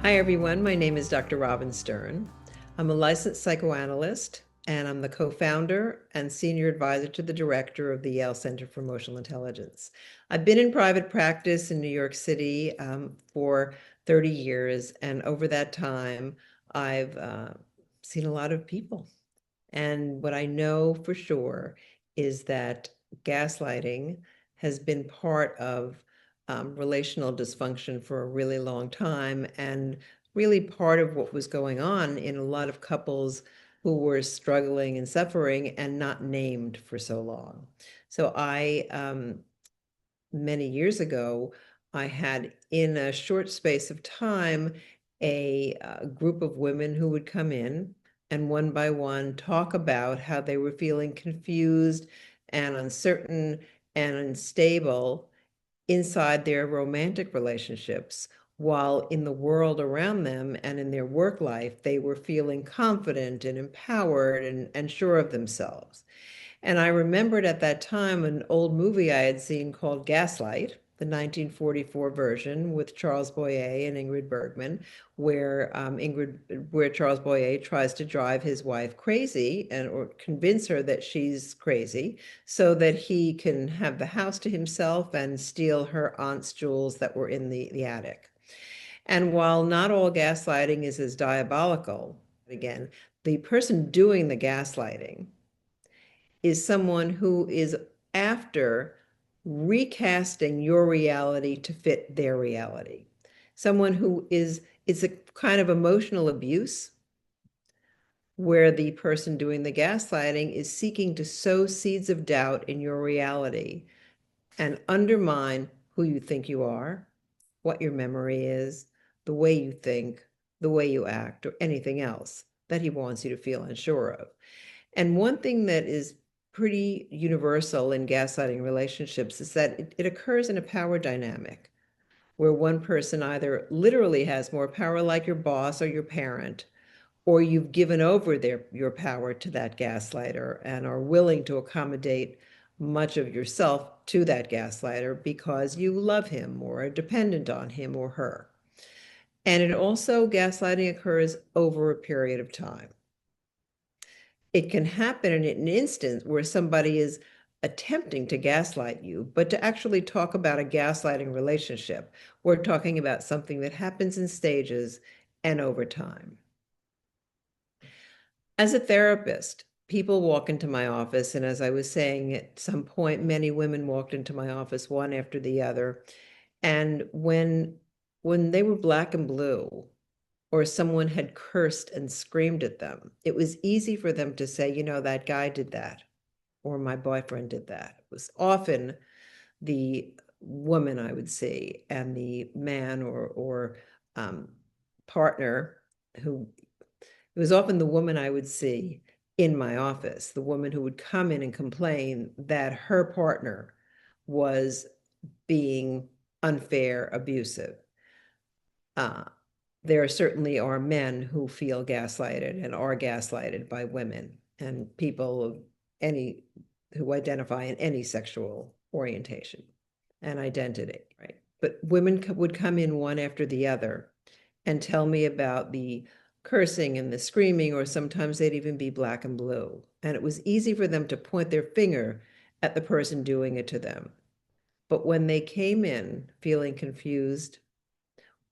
Hi, everyone. My name is Dr. Robin Stern. I'm a licensed psychoanalyst, and I'm the co-founder and senior advisor to the director of the Yale Center for Emotional Intelligence. I've been in private practice in New York City for 30 years, and over that time, I've seen a lot of people. And what I know for sure is that gaslighting has been part of relational dysfunction for a really long time, and really part of what was going on in a lot of couples who were struggling and suffering and not named for so long. So many years ago, I had, in a short space of time, a group of women who would come in and one by one talk about how they were feeling confused and uncertain and unstable inside their romantic relationships, while in the world around them and in their work life, they were feeling confident and empowered and sure of themselves. And I remembered at that time an old movie I had seen called Gaslight, the 1944 version with Charles Boyer and Ingrid Bergman, where Charles Boyer tries to drive his wife crazy or convince her that she's crazy so that he can have the house to himself and steal her aunt's jewels that were in the attic. And while not all gaslighting is as diabolical, again, the person doing the gaslighting is someone who is after recasting your reality to fit their reality. Someone who is a kind of emotional abuse where the person doing the gaslighting is seeking to sow seeds of doubt in your reality and undermine who you think you are, what your memory is, the way you think, the way you act, or anything else that he wants you to feel unsure of. And one thing that is pretty universal in gaslighting relationships is that it occurs in a power dynamic where one person either literally has more power, like your boss or your parent, or you've given over your power to that gaslighter and are willing to accommodate much of yourself to that gaslighter because you love him or are dependent on him or her. And it also, gaslighting occurs over a period of time. It can happen in an instant where somebody is attempting to gaslight you, but to actually talk about a gaslighting relationship, we're talking about something that happens in stages and over time. As a therapist, people walk into my office, and as I was saying, at some point, many women walked into my office one after the other. And when they were black and blue, or someone had cursed and screamed at them, it was easy for them to say, you know, that guy did that, or my boyfriend did that. It was often the woman I would see and the man or partner who, it was often the woman I would see in my office, the woman who would come in and complain that her partner was being unfair, abusive. Uh, there certainly are men who feel gaslighted and are gaslighted by women and people of any who identify in any sexual orientation and identity, right? But women would come in one after the other and tell me about the cursing and the screaming, or sometimes they'd even be black and blue. And it was easy for them to point their finger at the person doing it to them. But when they came in feeling confused,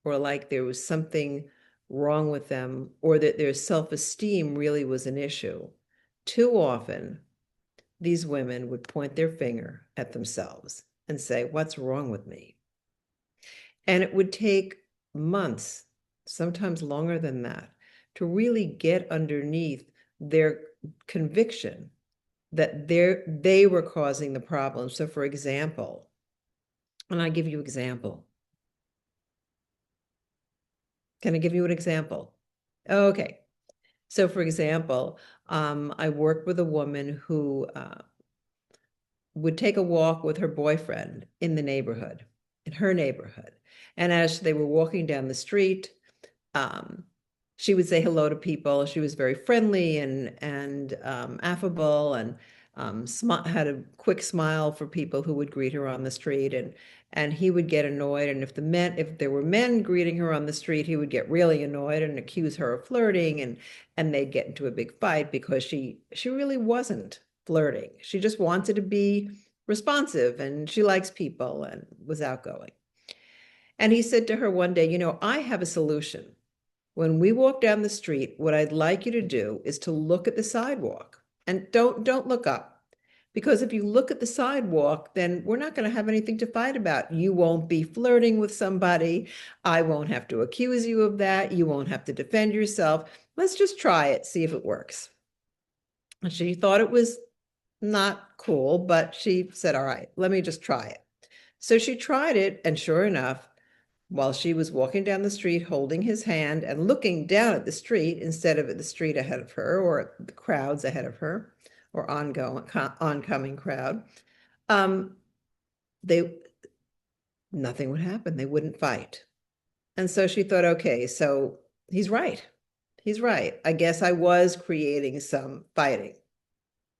or like there was something wrong with them, or that their self-esteem really was an issue, too often these women would point their finger at themselves and say, what's wrong with me? And it would take months, sometimes longer than that, to really get underneath their conviction that they were causing the problem. So for example, and I give you example. Can I give you an example? Okay. So for example, I worked with a woman who would take a walk with her boyfriend in the neighborhood, in her neighborhood. And as they were walking down the street, um, she would say hello to people. She was very friendly and affable, and had a quick smile for people who would greet her on the street, and he would get annoyed. And if there were men greeting her on the street, he would get really annoyed and accuse her of flirting, and they'd get into a big fight because she really wasn't flirting. She just wanted to be responsive, and she likes people and was outgoing. And he said to her one day, I have a solution. When we walk down the street, what I'd like you to do is to look at the sidewalk, and don't look up. Because if you look at the sidewalk, then we're not going to have anything to fight about. You won't be flirting with somebody. I won't have to accuse you of that. You won't have to defend yourself. Let's just try it, see if it works. And she thought it was not cool, but she said, all right, let me just try it. So she tried it, and sure enough, while she was walking down the street holding his hand and looking down at the street instead of at the street ahead of her or the crowds ahead of her or oncoming crowd, they nothing would happen. They wouldn't fight. And so she thought, okay, so he's right. He's right. I guess I was creating some fighting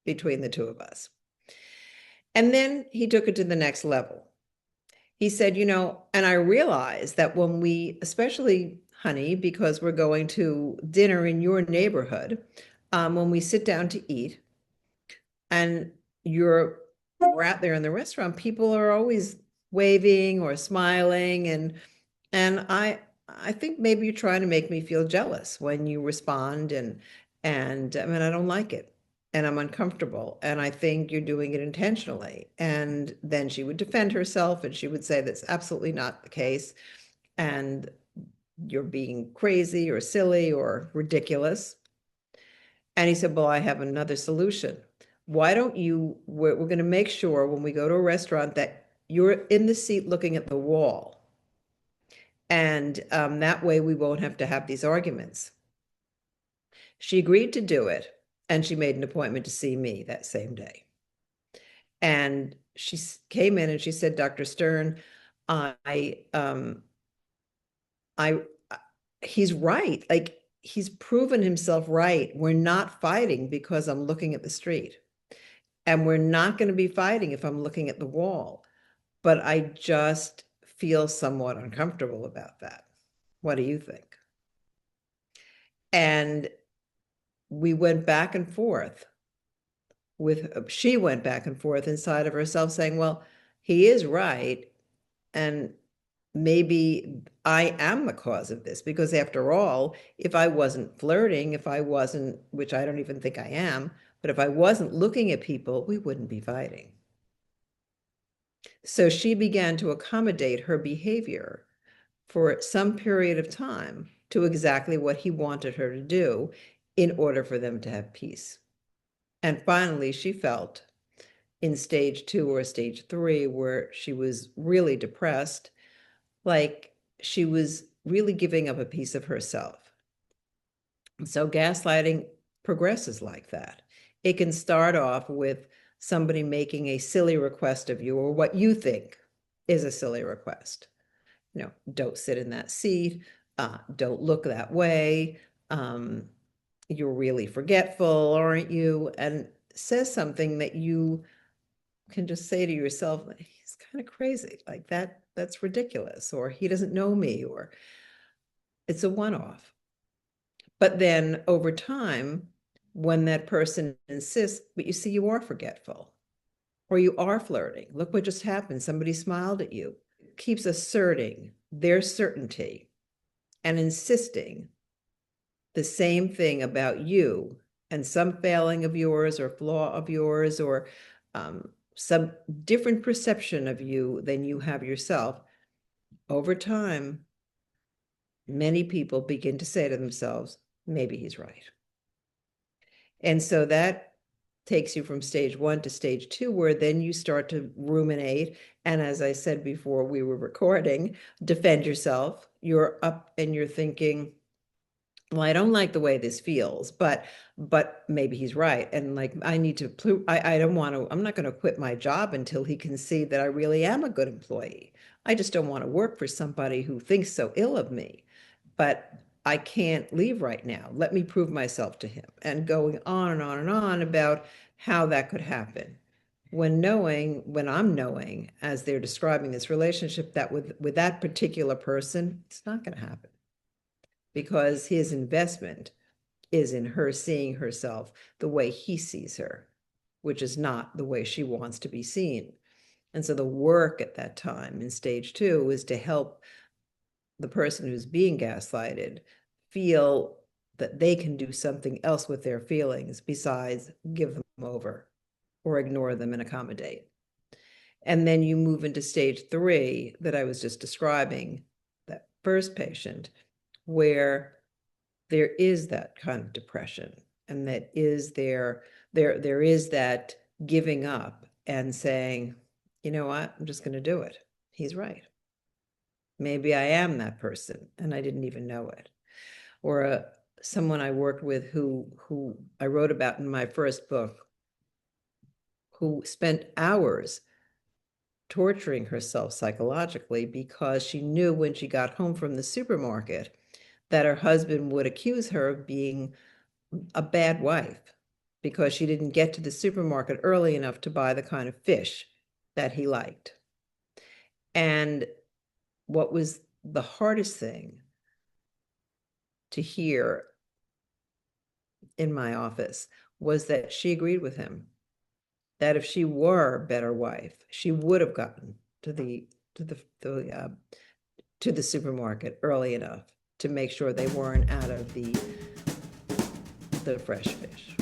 between the two of us. And then he took it to the next level. He said, and I realized that when we, especially honey, because we're going to dinner in your neighborhood, when we sit down to eat and we're out there in the restaurant, people are always waving or smiling. And I think maybe you're trying to make me feel jealous when you respond. And I mean, I don't like it. And I'm uncomfortable, and I think you're doing it intentionally. And then she would defend herself, and she would say that's absolutely not the case, and you're being crazy or silly or ridiculous. And he said, well, I have another solution. Why don't we're going to make sure when we go to a restaurant that you're in the seat looking at the wall. And that way we won't have to have these arguments. She agreed to do it. And she made an appointment to see me that same day. And she came in and she said, Dr. Stern, he's right. Like, he's proven himself right. We're not fighting because I'm looking at the street. And we're not going to be fighting if I'm looking at the wall. But I just feel somewhat uncomfortable about that. What do you think? And we went back and forth she went back and forth inside of herself saying, well, he is right. And maybe I am the cause of this, because after all, if I wasn't flirting, if I wasn't, which I don't even think I am, but if I wasn't looking at people, we wouldn't be fighting. So she began to accommodate her behavior for some period of time to exactly what he wanted her to do in order for them to have peace. And finally, she felt in stage 2 or stage 3, where she was really depressed, like she was really giving up a piece of herself. So gaslighting progresses like that. It can start off with somebody making a silly request of you, or what you think is a silly request. Don't sit in that seat. Don't look that way. You're really forgetful, aren't you? And says something that you can just say to yourself, he's kind of crazy, like that's ridiculous, or he doesn't know me, or it's a one-off. But then over time, when that person insists, but you see, you are forgetful, or you are flirting. Look what just happened. Somebody smiled at you. Keeps asserting their certainty and insisting the same thing about you, and some failing of yours or flaw of yours, or some different perception of you than you have yourself. Over time, many people begin to say to themselves, maybe he's right. And so that takes you from stage 1 to stage 2, where then you start to ruminate. And as I said before we were recording, defend yourself. You're up and you're thinking, well, I don't like the way this feels, but maybe he's right. And like, I need to, I don't want to, I'm not going to quit my job until he can see that I really am a good employee. I just don't want to work for somebody who thinks so ill of me. But I can't leave right now. Let me prove myself to him. And going on and on and on about how that could happen. When I'm knowing, as they're describing this relationship, that with that particular person, it's not going to happen because his investment is in her seeing herself the way he sees her, which is not the way she wants to be seen. And so the work at that time in stage 2 is to help the person who's being gaslighted feel that they can do something else with their feelings besides give them over or ignore them and accommodate. And then you move into stage 3 that I was just describing, that first patient, where there is that kind of depression, and that is there is that giving up and saying, you know what, I'm just going to do it. He's right. Maybe I am that person and I didn't even know it. Or someone I worked with who I wrote about in my first book, who spent hours torturing herself psychologically because she knew when she got home from the supermarket that her husband would accuse her of being a bad wife because she didn't get to the supermarket early enough to buy the kind of fish that he liked. And what was the hardest thing to hear in my office was that she agreed with him, that if she were a better wife, she would have gotten to the supermarket early enough to make sure they weren't out of the fresh fish.